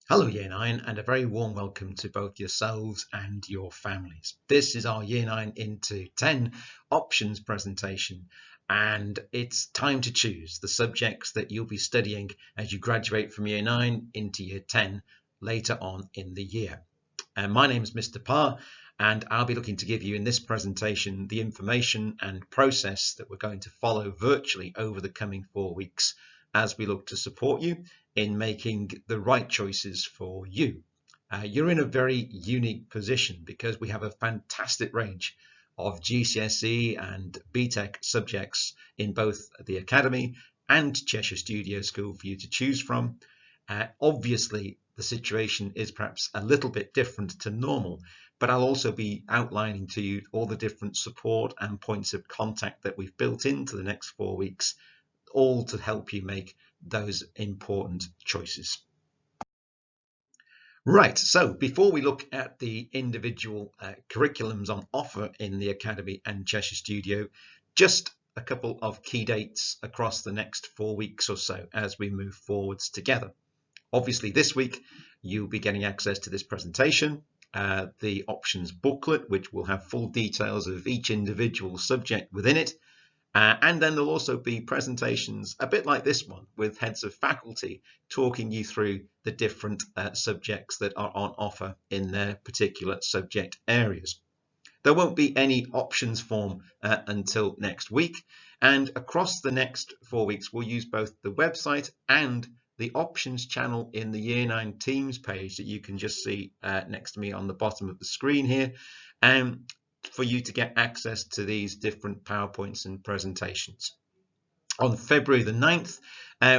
Hello Year 9 and a very warm welcome to both yourselves and your families. This is our Year 9 into 10 options presentation, and it's time to choose the subjects that you'll be studying as you graduate from Year 9 into Year 10 later on in the year. My name is Mr. Parr, and I'll be looking to give you in this presentation the information and process that we're going to follow virtually over the coming 4 weeks as we look to support you in making the right choices for you. You're in a very unique position because we have a fantastic range of GCSE and BTEC subjects in both the Academy and Cheshire Studio School for you to choose from. Obviously, the situation is perhaps a little bit different to normal, but I'll also be outlining to you all the different support and points of contact that we've built into the next 4 weeks, all to help you make those important choices. Right, so before we look at the individual curriculums on offer in the Academy and Cheshire Studio, just a couple of key dates across the next 4 weeks or so as we move forwards together. Obviously, this week you'll be getting access to this presentation, the options booklet, which will have full details of each individual subject within it. And then there'll also be presentations a bit like this one with heads of faculty talking you through the different subjects that are on offer in their particular subject areas. There won't be any options form until next week, and across the next 4 weeks we'll use both the website and the options channel in the Year 9 Teams page that you can just see next to me on the bottom of the screen here, for you to get access to these different PowerPoints and presentations. On February the 9th,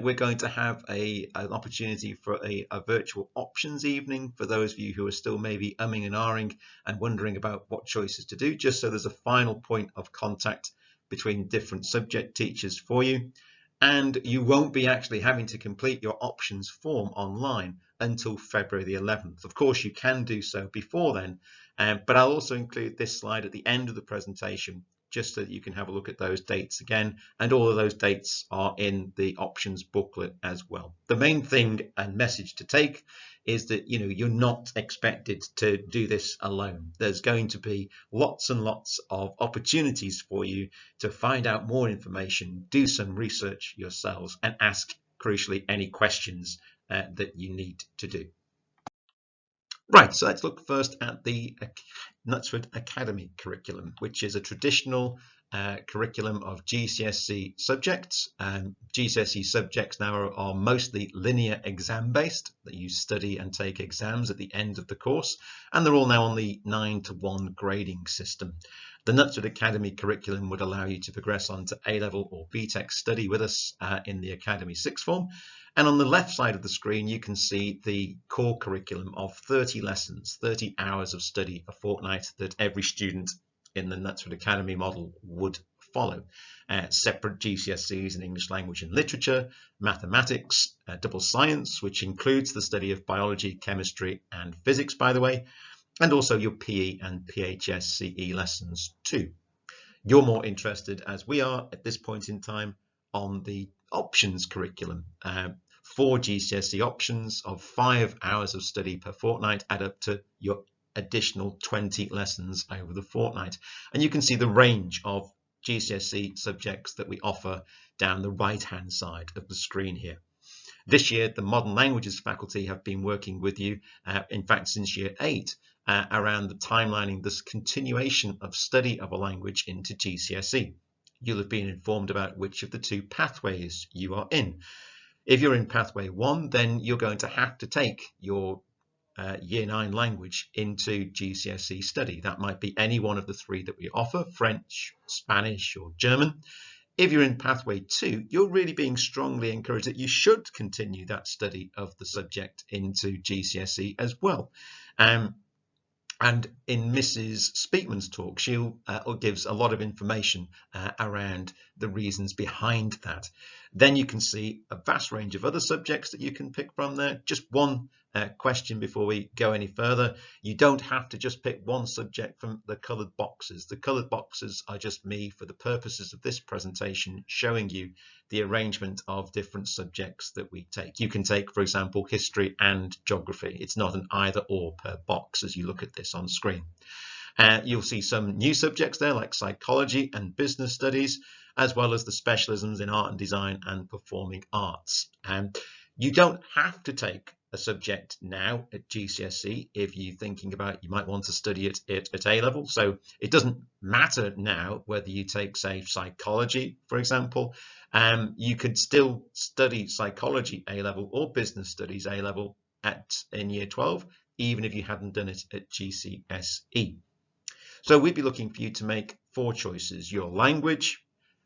we're going to have an opportunity for a virtual options evening for those of you who are still maybe umming and ahhing and wondering about what choices to do, just so there's a final point of contact between different subject teachers for you. And you won't be actually having to complete your options form online until February the 11th. Of course, you can do so before then, but I'll also include this slide at the end of the presentation just so that you can have a look at those dates again, and all of those dates are in the options booklet as well. The main thing and message to take is that you're not expected to do this alone. There's going to be lots and lots of opportunities for you to find out more information, do some research yourselves, and ask, crucially, any questions that you need to do. Right, so let's look first at the Knutsford Academy curriculum, which is a traditional curriculum of GCSE subjects. GCSE subjects now are mostly linear exam based, that you study and take exams at the end of the course, and they're all now on the 9-to-1 grading system. The Knutsford Academy curriculum would allow you to progress on to A-level or BTEC study with us in the Academy Sixth Form. And on the left side of the screen, you can see the core curriculum of 30 lessons, 30 hours of study a fortnight that every student in the Knutsford Academy model would follow. Separate GCSEs in English language and literature, mathematics, double science, which includes the study of biology, chemistry and physics, by the way, and also your PE and PHSCE lessons too. You're more interested, as we are at this point in time, on the options curriculum. 4 GCSE options of 5 hours of study per fortnight add up to your additional 20 lessons over the fortnight. And you can see the range of GCSE subjects that we offer down the right-hand side of the screen here. This year, the Modern Languages faculty have been working with you, in fact, since year 8, around the timelining this continuation of study of a language into GCSE. You'll have been informed about which of the 2 pathways you are in. If you're in pathway 1, then you're going to have to take your Year 9 language into GCSE study. That might be any one of the 3 that we offer, French, Spanish or German. If you're in pathway 2, you're really being strongly encouraged that you should continue that study of the subject into GCSE as well. And in Mrs. Speakman's talk, she gives a lot of information around the reasons behind that. Then you can see a vast range of other subjects that you can pick from there. Just one question before we go any further. You don't have to just pick one subject from the coloured boxes. The coloured boxes are just me, for the purposes of this presentation, showing you the arrangement of different subjects that we take. You can take, for example, history and geography. It's not an either or per box as you look at this on screen. You'll see some new subjects there like psychology and business studies, as well as the specialisms in art and design and performing arts. You don't have to take a subject now at GCSE if you're thinking about you might want to study it at A level. So it doesn't matter now whether you take, say, psychology, for example. You could still study psychology A level or business studies A level in year 12, even if you hadn't done it at GCSE. So we'd be looking for you to make 4 choices: your language,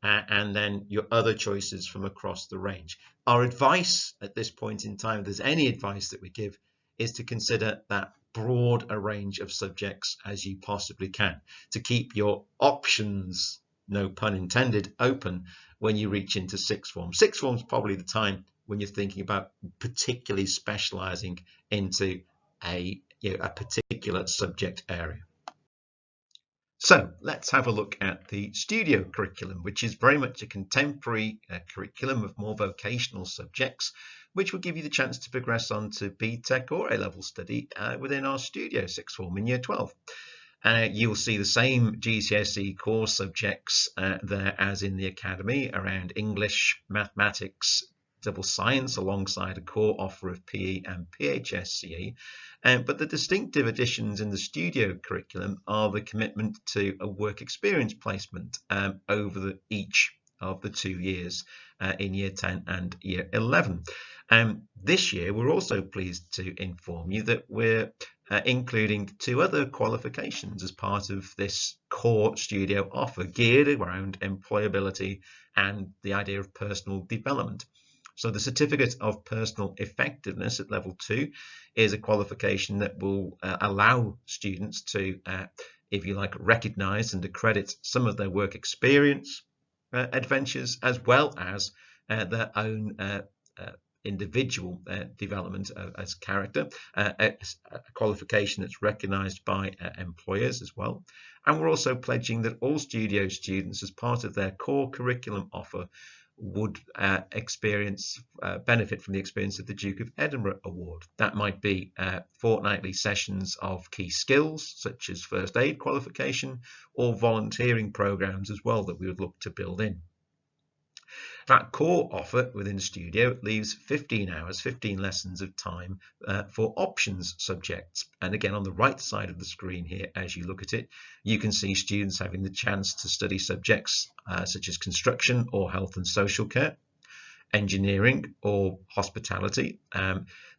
and then your other choices from across the range. Our advice at this point in time, if there's any advice that we give, is to consider that broad a range of subjects as you possibly can, to keep your options, no pun intended, open when you reach into sixth form. Sixth form is probably the time when you're thinking about particularly specializing into a particular subject area. So let's have a look at the studio curriculum, which is very much a contemporary curriculum of more vocational subjects, which will give you the chance to progress on to BTEC or A-level study within our studio sixth form in year 12. You'll see the same GCSE core subjects there as in the academy around English, mathematics, double science, alongside a core offer of PE and PHSCE. But the distinctive additions in the studio curriculum are the commitment to a work experience placement over each of the 2 years in year 10 and year 11. This year, we're also pleased to inform you that we're including 2 other qualifications as part of this core studio offer, geared around employability and the idea of personal development. So the Certificate of Personal Effectiveness at Level 2 is a qualification that will allow students to, if you like, recognise and accredit some of their work experience adventures, as well as their own individual development as character, a qualification that's recognised by employers as well. And we're also pledging that all studio students, as part of their core curriculum offer, would benefit from the experience of the Duke of Edinburgh Award. That might be fortnightly sessions of key skills, such as first aid qualification, or volunteering programs as well that we would look to build in. That core offer within Studio leaves 15 hours, 15 lessons of time for options subjects. And again, on the right side of the screen here, as you look at it, you can see students having the chance to study subjects such as construction or health and social care, engineering or hospitality.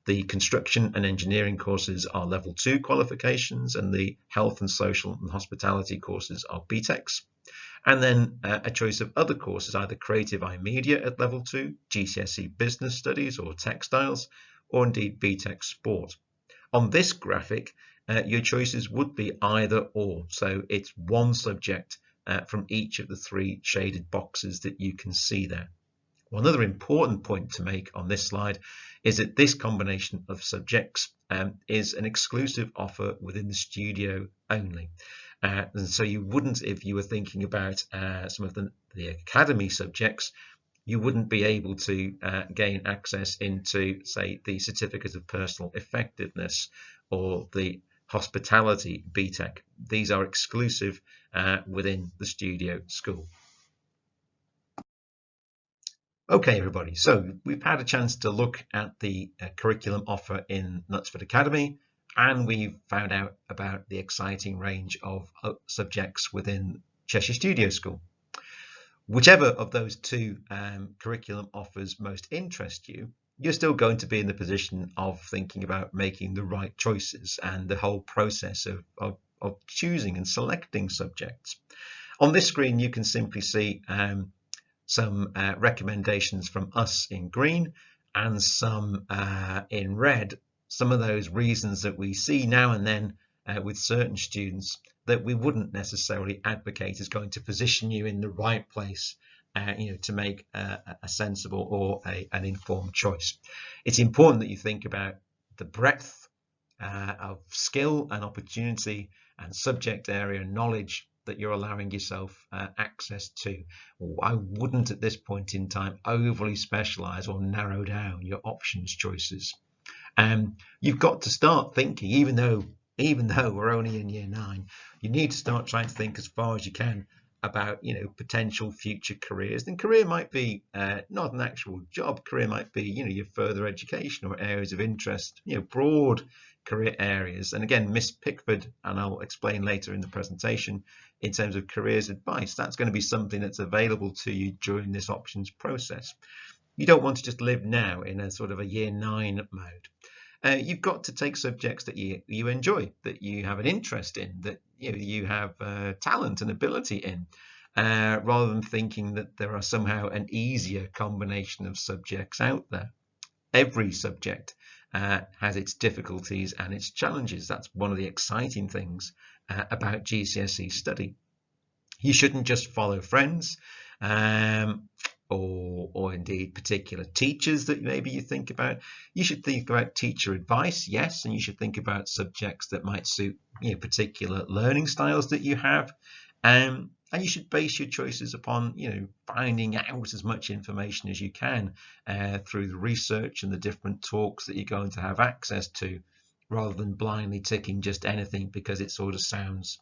The construction and engineering courses are level 2 qualifications, and the health and social and hospitality courses are BTECs. And then a choice of other courses, either creative iMedia at level 2, GCSE business studies or textiles, or indeed BTEC sport. On this graphic, your choices would be either or. So it's one subject from each of the 3 shaded boxes that you can see there. One other important point to make on this slide is that this combination of subjects is an exclusive offer within the studio only. And so you wouldn't, if you were thinking about some of the academy subjects, you wouldn't be able to gain access into, say, the Certificate of Personal Effectiveness or the Hospitality BTEC. These are exclusive within the studio school. Okay, everybody, so we've had a chance to look at the curriculum offer in Knutsford Academy, and we've found out about the exciting range of subjects within Cheshire Studio School. Whichever of those 2 curriculum offers most interest you, you're still going to be in the position of thinking about making the right choices and the whole process of choosing and selecting subjects. On this screen, you can simply see some recommendations from us in green and some in red, some of those reasons that we see now and then with certain students that we wouldn't necessarily advocate as going to position you in the right place to make a sensible or an informed choice. It's important that you think about the breadth of skill and opportunity and subject area knowledge that you're allowing yourself access to. I wouldn't at this point in time overly specialize or narrow down your options choices. You've got to start thinking, even though we're only in year 9, you need to start trying to think as far as you can about potential future careers. And career might be not an actual job. Career might be your further education or areas of interest, broad career areas. And again, Miss Pickford, and I'll explain later in the presentation, in terms of careers advice, that's going to be something that's available to you during this options process. You don't want to just live now in a sort of a year 9 mode. You've got to take subjects that you enjoy, that you have an interest in, that you have talent and ability in, rather than thinking that there are somehow an easier combination of subjects out there. Every subject has its difficulties and its challenges. That's one of the exciting things about GCSE study. You shouldn't just follow friends. Or indeed particular teachers that maybe you think about. You should think about teacher advice, yes, and you should think about subjects that might suit particular learning styles that you have. And you should base your choices upon finding out as much information as you can through the research and the different talks that you're going to have access to, rather than blindly ticking just anything because it sort of sounds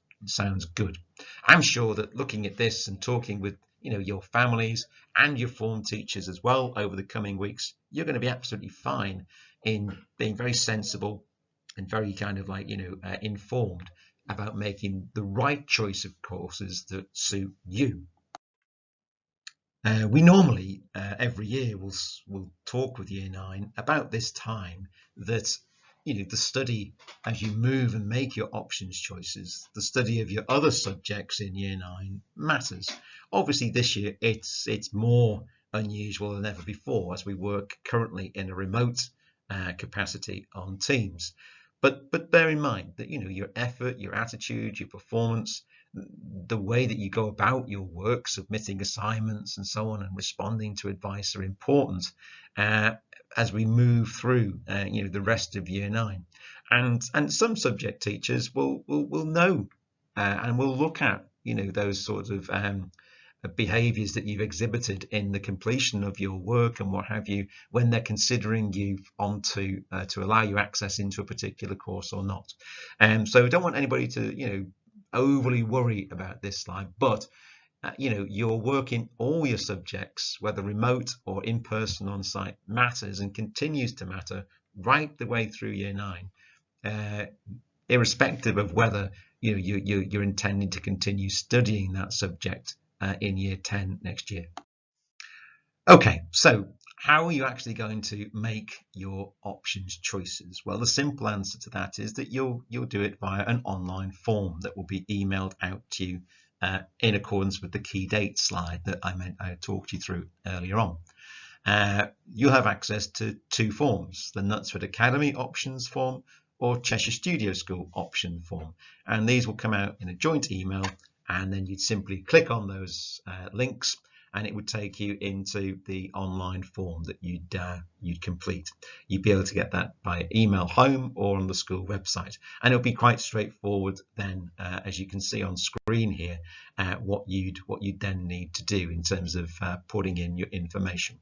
good. I'm sure that looking at this and talking with your families and your form teachers as well over the coming weeks, you're going to be absolutely fine in being very sensible and very kind of informed about making the right choice of courses that suit you. We normally every year will talk with year 9 about this time that the study, as you move and make your options choices, the study of your other subjects in year 9 matters. Obviously this year it's more unusual than ever before, as we work currently in a remote capacity on Teams. But bear in mind that your effort, your attitude, your performance, the way that you go about your work, submitting assignments and so on, and responding to advice are important as we move through the rest of year 9. And some subject teachers will know and will look at those sorts of behaviors that you've exhibited in the completion of your work and what have you, when they're considering you to allow you access into a particular course or not. So I don't want anybody to overly worry about this slide, but your work in all your subjects, whether remote or in person on site, matters and continues to matter right the way through year 9, irrespective of whether you're intending to continue studying that subject in year 10 next year. Okay, so how are you actually going to make your options choices? Well, the simple answer to that is that you'll do it via an online form that will be emailed out to you in accordance with the key date slide that I talked you through earlier on. You'll have access to 2 forms, the Knutsford Academy options form or Cheshire Studio School option form, and these will come out in a joint email, and then you'd simply click on those links and it would take you into the online form that you'd complete. You'd be able to get that by email home or on the school website, and it'll be quite straightforward then, as you can see on screen here, what you'd then need to do in terms of putting in your information.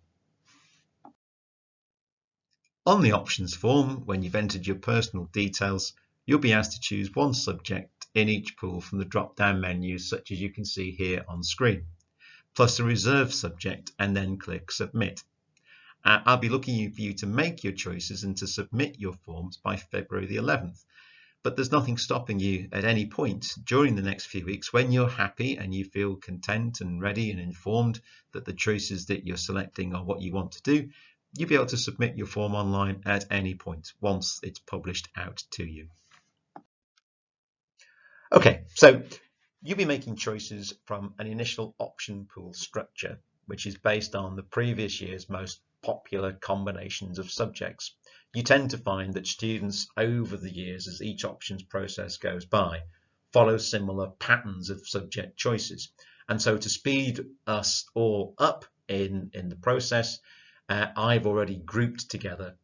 On the options form, when you've entered your personal details, you'll be asked to choose one subject in each pool from the drop-down menus, such as you can see here on screen, plus a reserved subject, and then click Submit. I'll be looking for you to make your choices and to submit your forms by February the 11th. But there's nothing stopping you at any point during the next few weeks, when you're happy and you feel content and ready and informed that the choices that you're selecting are what you want to do, you'll be able to submit your form online at any point once it's published out to you. Okay, so you'll be making choices from an initial option pool structure, which is based on the previous year's most popular combinations of subjects. You tend to find that students over the years, as each options process goes by, follow similar patterns of subject choices. And so to speed us all up in the process, I've already grouped together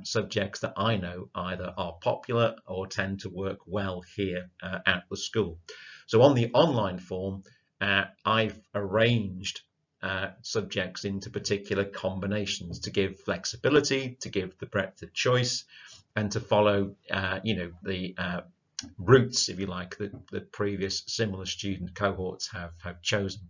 subjects that I know either are popular or tend to work well here at the school. So on the online form, I've arranged subjects into particular combinations to give flexibility, to give the breadth of choice, and to follow, the routes, if you like, that the previous similar student cohorts have chosen.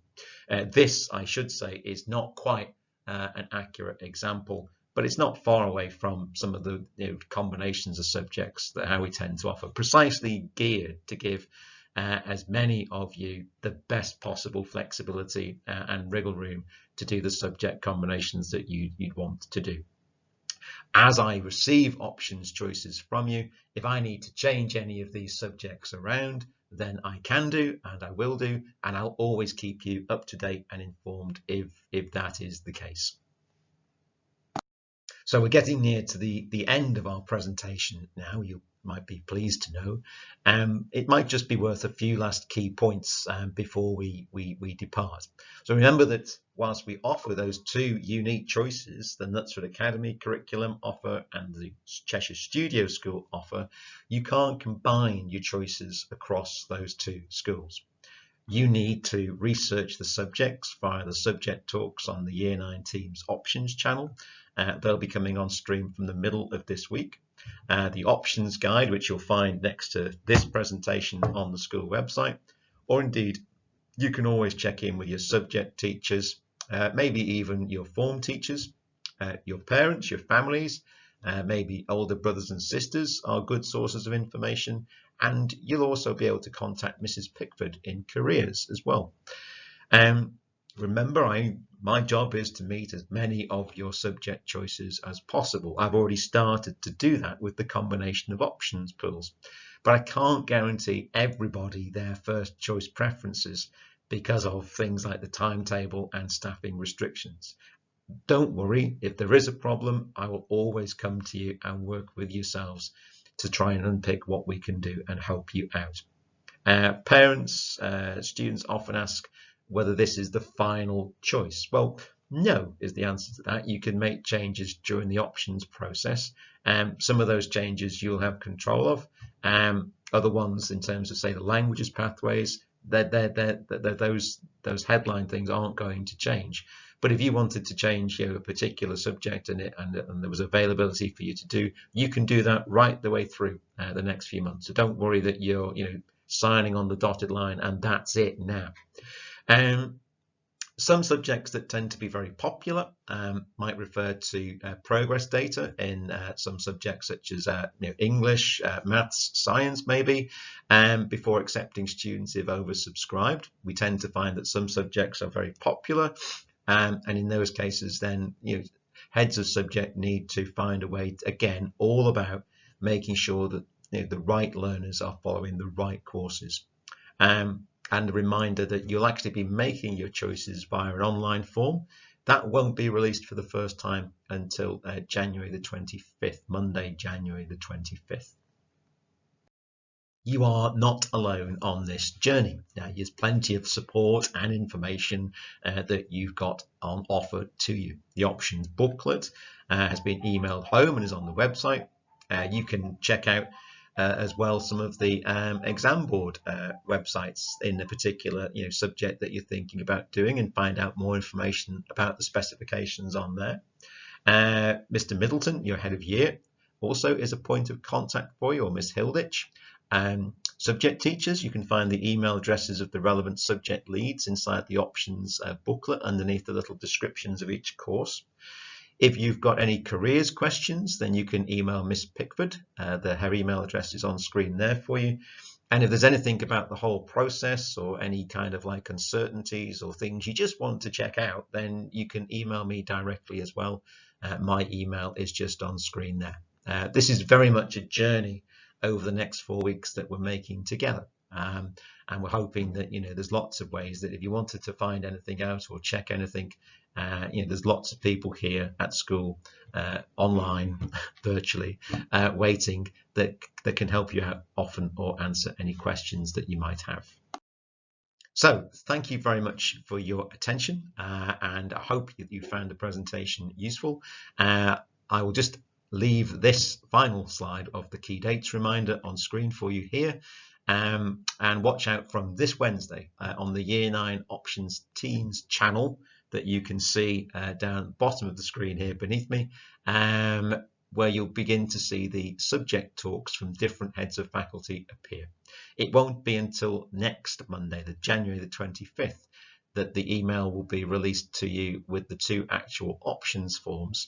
This, I should say, is not quite an accurate example, but it's not far away from some of the combinations of subjects that how we tend to offer, precisely geared to give as many of you the best possible flexibility and wriggle room to do the subject combinations that you'd want to do. As I receive options choices from you, if I need to change any of these subjects around, then I can do, and I will do, and I'll always keep you up to date and informed if that is the case. So we're getting near to the end of our presentation now. You might be pleased to know. It might just be worth a few last key points before we depart. So remember that whilst we offer those two unique choices, the Knutsford Academy curriculum offer and the Cheshire Studio School offer, you can't combine your choices across those two schools. You need to research the subjects via the subject talks on the Year 9 Teams Options channel. They'll be coming on stream from the middle of this week. The options guide, which you'll find next to this presentation on the school website, or indeed you can always check in with your subject teachers, maybe even your form teachers, your parents, your families, maybe older brothers and sisters are good sources of information, and you'll also be able to contact Mrs. Pickford in careers as well. Remember, my job is to meet as many of your subject choices as possible. I've already started to do that with the combination of options pools, but I can't guarantee everybody their first choice preferences because of things like the timetable and staffing restrictions. Don't worry, if there is a problem, I will always come to you and work with yourselves to try and unpick what we can do and help you out. Parents, students often ask whether this is the final choice. Well, no is the answer to that. You can make changes during the options process. Some of those changes you'll have control of. Other ones, in terms of, say, the languages pathways, those headline things aren't going to change. But if you wanted to change a particular subject and there was availability for you to do, you can do that right the way through the next few months. So don't worry that you're signing on the dotted line and that's it now. Some subjects that tend to be very popular might refer to progress data in some subjects such as English, maths, science maybe, before accepting students if oversubscribed. We tend to find that some subjects are very popular, and in those cases then heads of subject need to find a way, again, all about making sure that the right learners are following the right courses. And a reminder that you'll actually be making your choices via an online form. That won't be released for the first time until January the 25th, Monday, January the 25th. You are not alone on this journey. Now, there's plenty of support and information that you've got on offer to you. The options booklet has been emailed home and is on the website. You can check out as well some of the exam board websites in a particular subject that you're thinking about doing, and find out more information about the specifications on there. Mr. Middleton, your head of year, also is a point of contact for you, or Miss Hilditch. Subject teachers, you can find the email addresses of the relevant subject leads inside the options booklet underneath the little descriptions of each course. If you've got any careers questions, then you can email Miss Pickford. Her email address is on screen there for you. And if there's anything about the whole process or any kind of uncertainties or things you just want to check out, then you can email me directly as well. My email is just on screen there. This is very much a journey over the next 4 weeks that we're making together. And we're hoping that there's lots of ways that if you wanted to find anything out or check anything, there's lots of people here at school, online, virtually, waiting that can help you out often or answer any questions that you might have. So thank you very much for your attention, and I hope that you found the presentation useful. I will just leave this final slide of the key dates reminder on screen for you here. And watch out from this Wednesday on the Year 9 Options Teens channel that you can see down the bottom of the screen here beneath me, where you'll begin to see the subject talks from different heads of faculty appear. It won't be until next Monday, the January the 25th, that the email will be released to you with the 2 actual options forms.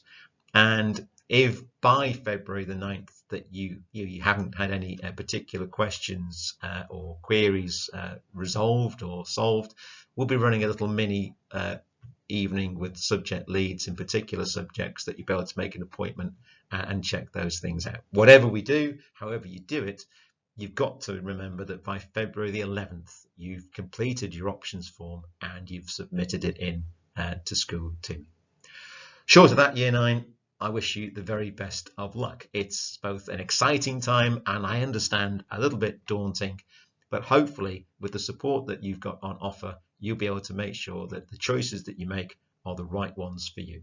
And if by February the 9th that you haven't had any particular questions or queries resolved or solved, we'll be running a little mini evening with subject leads in particular subjects that you'll be able to make an appointment and check those things out. Whatever we do, however you do it, you've got to remember that by February the 11th, you've completed your options form and you've submitted it in to school too. Short of that, Year 9, I wish you the very best of luck. It's both an exciting time and I understand a little bit daunting, but hopefully with the support that you've got on offer, you'll be able to make sure that the choices that you make are the right ones for you.